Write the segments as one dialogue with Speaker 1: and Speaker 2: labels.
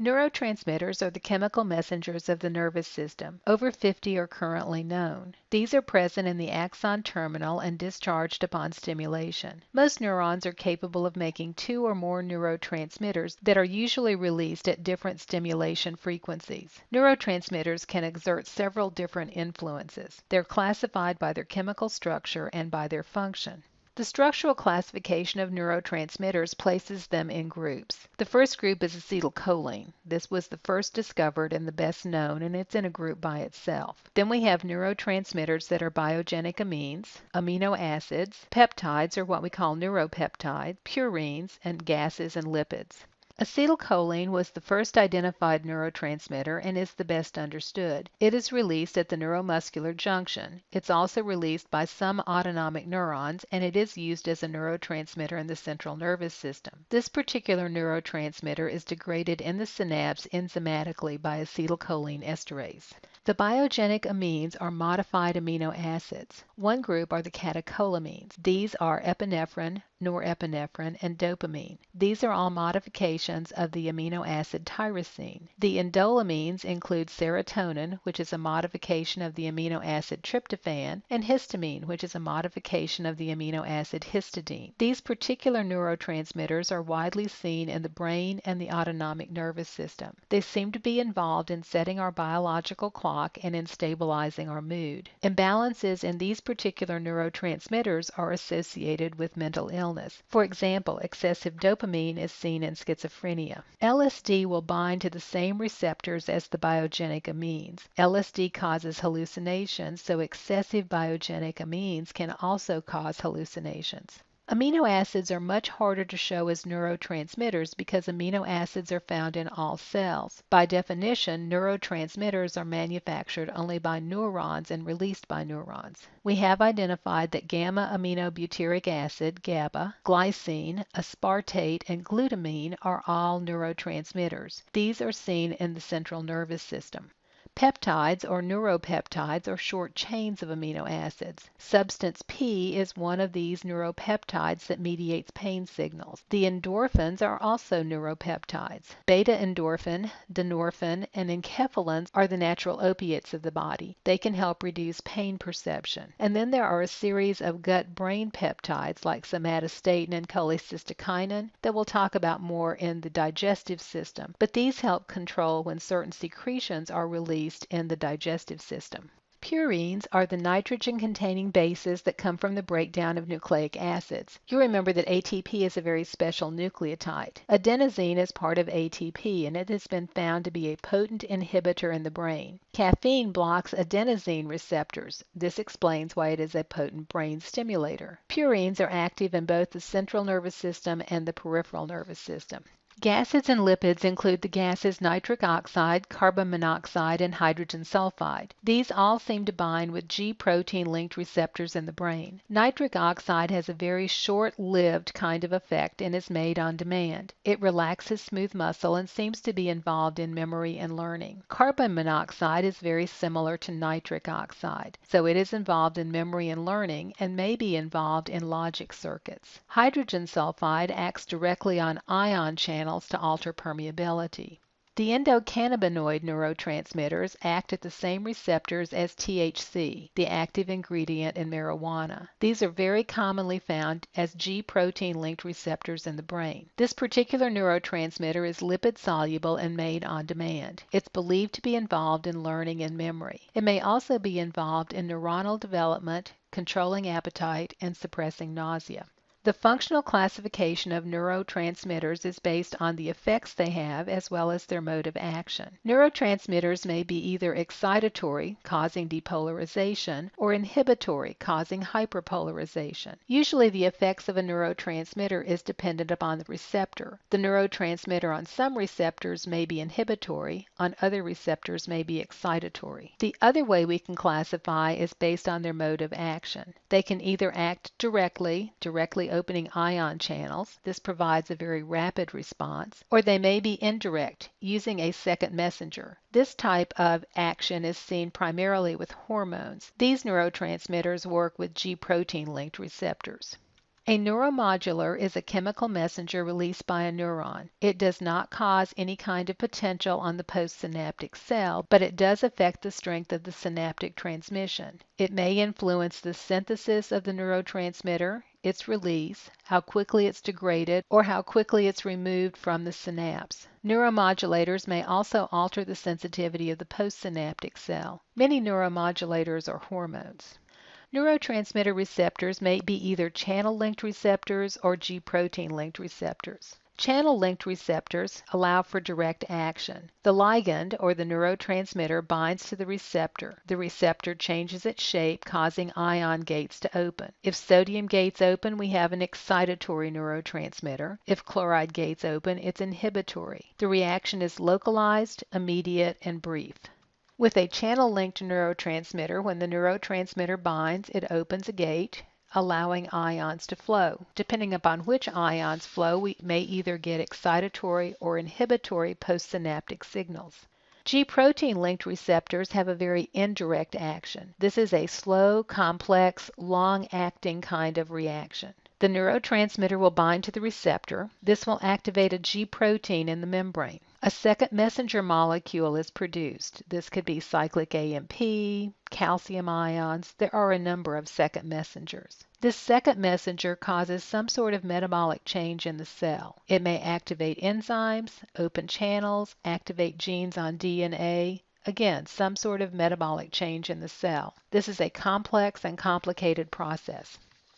Speaker 1: Neurotransmitters are the chemical messengers of the nervous system. Over 50 are currently known. These are present in the axon terminal and discharged upon stimulation. Most neurons are capable of making 2 or more neurotransmitters that are usually released at different stimulation frequencies. Neurotransmitters can exert several different influences. They're classified by their chemical structure and by their function. The structural classification of neurotransmitters places them in groups. The first group is acetylcholine. This was the first discovered and the best known, and it's in a group by itself. Then we have neurotransmitters that are biogenic amines, amino acids, peptides, or what we call neuropeptides, purines, and gases and lipids. Acetylcholine was the first identified neurotransmitter and is the best understood. It is released at the neuromuscular junction. It's also released by some autonomic neurons, and it is used as a neurotransmitter in the central nervous system. This particular neurotransmitter is degraded in the synapse enzymatically by acetylcholine esterase. The biogenic amines are modified amino acids. One group are the catecholamines. These are epinephrine, norepinephrine, and dopamine. These are all modifications of the amino acid tyrosine. The indolamines include serotonin, which is a modification of the amino acid tryptophan, and histamine, which is a modification of the amino acid histidine. These particular neurotransmitters are widely seen in the brain and the autonomic nervous system. They seem to be involved in setting our biological clock and in stabilizing our mood. Imbalances in these particular neurotransmitters are associated with mental illness. For example, excessive dopamine is seen in schizophrenia. LSD will bind to the same receptors as the biogenic amines. LSD causes hallucinations, so excessive biogenic amines can also cause hallucinations. Amino acids are much harder to show as neurotransmitters because amino acids are found in all cells. By definition, neurotransmitters are manufactured only by neurons and released by neurons. We have identified that gamma-aminobutyric acid, GABA, glycine, aspartate, and glutamine are all neurotransmitters. These are seen in the central nervous system. Peptides or neuropeptides are short chains of amino acids. Substance P is one of these neuropeptides that mediates pain signals. The endorphins are also neuropeptides. Beta-endorphin, dynorphin, and enkephalins are the natural opiates of the body. They can help reduce pain perception. And then there are a series of gut-brain peptides like somatostatin and cholecystokinin that we'll talk about more in the digestive system. But these help control when certain secretions are released in the digestive system. Purines are the nitrogen-containing bases that come from the breakdown of nucleic acids. You remember that ATP is a very special nucleotide. Adenosine is part of ATP, and it has been found to be a potent inhibitor in the brain. Caffeine blocks adenosine receptors. This explains why it is a potent brain stimulator. Purines are active in both the central nervous system and the peripheral nervous system. Gases and lipids include the gases nitric oxide, carbon monoxide, and hydrogen sulfide. These all seem to bind with G protein-linked receptors in the brain. Nitric oxide has a very short-lived kind of effect and is made on demand. It relaxes smooth muscle and seems to be involved in memory and learning. Carbon monoxide is very similar to nitric oxide, so it is involved in memory and learning and may be involved in logic circuits. Hydrogen sulfide acts directly on ion channels to alter permeability. The endocannabinoid neurotransmitters act at the same receptors as THC, the active ingredient in marijuana. These are very commonly found as G protein-linked receptors in the brain. This particular neurotransmitter is lipid-soluble and made on demand. It's believed to be involved in learning and memory. It may also be involved in neuronal development, controlling appetite, and suppressing nausea. The functional classification of neurotransmitters is based on the effects they have as well as their mode of action. Neurotransmitters may be either excitatory, causing depolarization, or inhibitory, causing hyperpolarization. Usually the effects of a neurotransmitter is dependent upon the receptor. The neurotransmitter on some receptors may be inhibitory, on other receptors may be excitatory. The other way we can classify is based on their mode of action. They can either act directly opening ion channels. This provides a very rapid response. Or they may be indirect, using a second messenger. This type of action is seen primarily with hormones. These neurotransmitters work with G protein-linked receptors. A neuromodular is a chemical messenger released by a neuron. It does not cause any kind of potential on the postsynaptic cell, but it does affect the strength of the synaptic transmission. It may influence the synthesis of the neurotransmitter, its release, how quickly it's degraded, or how quickly it's removed from the synapse. Neuromodulators may also alter the sensitivity of the postsynaptic cell. Many neuromodulators are hormones. Neurotransmitter receptors may be either channel-linked receptors or G-protein-linked receptors. Channel-linked receptors allow for direct action. The ligand, or the neurotransmitter, binds to the receptor. The receptor changes its shape, causing ion gates to open. If sodium gates open, we have an excitatory neurotransmitter. If chloride gates open, it's inhibitory. The reaction is localized, immediate, and brief. With a channel-linked neurotransmitter, when the neurotransmitter binds, it opens a gate, allowing ions to flow. Depending upon which ions flow, we may either get excitatory or inhibitory postsynaptic signals. G-protein-linked receptors have a very indirect action. This is a slow, complex, long-acting kind of reaction. The neurotransmitter will bind to the receptor. This will activate a G-protein in the membrane. A second messenger molecule is produced. This could be cyclic AMP, calcium ions. There are a number of second messengers. This second messenger causes some sort of metabolic change in the cell. It may activate enzymes, open channels, activate genes on DNA. Again, some sort of metabolic change in the cell. This is a complex and complicated process.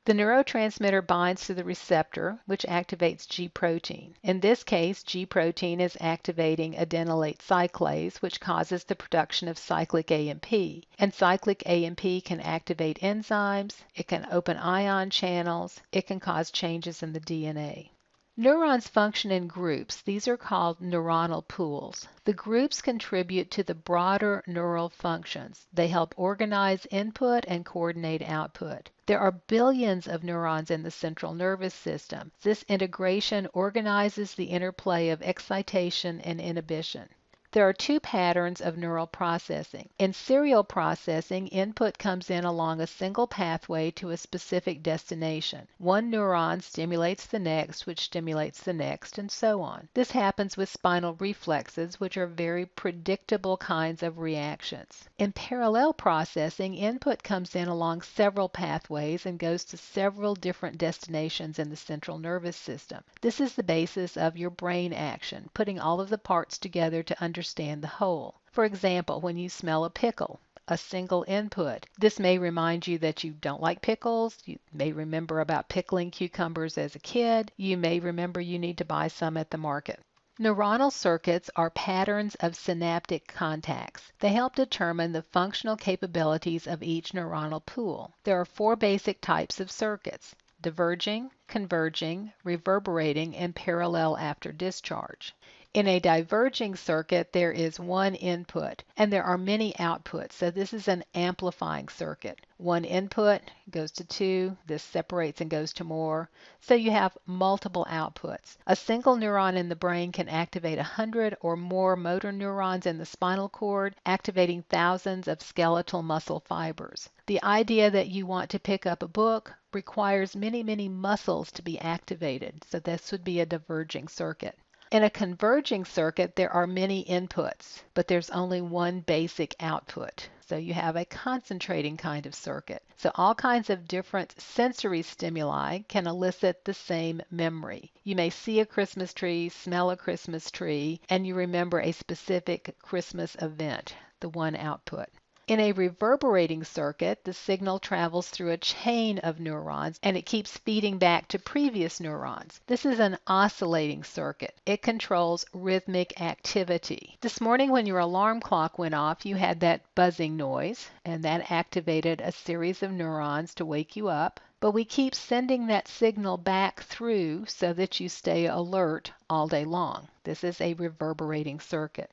Speaker 1: The neurotransmitter binds to the receptor, which activates G-protein. In this case, G-protein is activating adenylate cyclase, which causes the production of cyclic AMP. And cyclic AMP can activate enzymes, it can open ion channels, it can cause changes in the DNA. Neurons function in groups. These are called neuronal pools. The groups contribute to the broader neural functions. They help organize input and coordinate output. There are billions of neurons in the central nervous system. This integration organizes the interplay of excitation and inhibition. There are two patterns of neural processing. In serial processing, input comes in along a single pathway to a specific destination. One neuron stimulates the next, which stimulates the next, and so on. This happens with spinal reflexes, which are very predictable kinds of reactions. In parallel processing, input comes in along several pathways and goes to several different destinations in the central nervous system. This is the basis of your brain action, putting all of the parts together to understand the whole. For example, when you smell a pickle, a single input. This may remind you that you don't like pickles. You may remember about pickling cucumbers as a kid. You may remember you need to buy some at the market. Neuronal circuits are patterns of synaptic contacts. They help determine the functional capabilities of each neuronal pool. There are four basic types of circuits: diverging, converging, reverberating, and parallel after discharge. In a diverging circuit, there is one input, and there are many outputs, so this is an amplifying circuit. One input goes to two, this separates and goes to more, so you have multiple outputs. A single neuron in the brain can activate 100 or more motor neurons in the spinal cord, activating thousands of skeletal muscle fibers. The idea that you want to pick up a book requires many muscles to be activated, so this would be a diverging circuit. In a converging circuit, there are many inputs, but there's only one basic output. So you have a concentrating kind of circuit. So all kinds of different sensory stimuli can elicit the same memory. You may see a Christmas tree, smell a Christmas tree, and you remember a specific Christmas event, the one output. In a reverberating circuit, the signal travels through a chain of neurons and it keeps feeding back to previous neurons. This is an oscillating circuit. It controls rhythmic activity. This morning when your alarm clock went off, you had that buzzing noise, and that activated a series of neurons to wake you up. But we keep sending that signal back through so that you stay alert all day long. This is a reverberating circuit.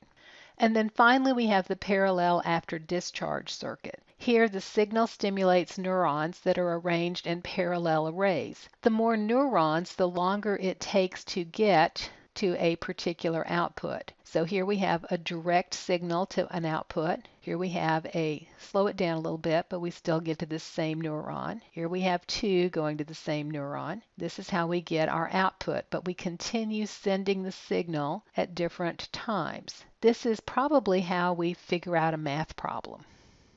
Speaker 1: And then finally we have the parallel after discharge circuit. Here the signal stimulates neurons that are arranged in parallel arrays. The more neurons, the longer it takes to get to a particular output. So here we have a direct signal to an output. Here we have slow it down a little bit, but we still get to the same neuron. Here we have 2 going to the same neuron. This is how we get our output, but we continue sending the signal at different times. This is probably how we figure out a math problem.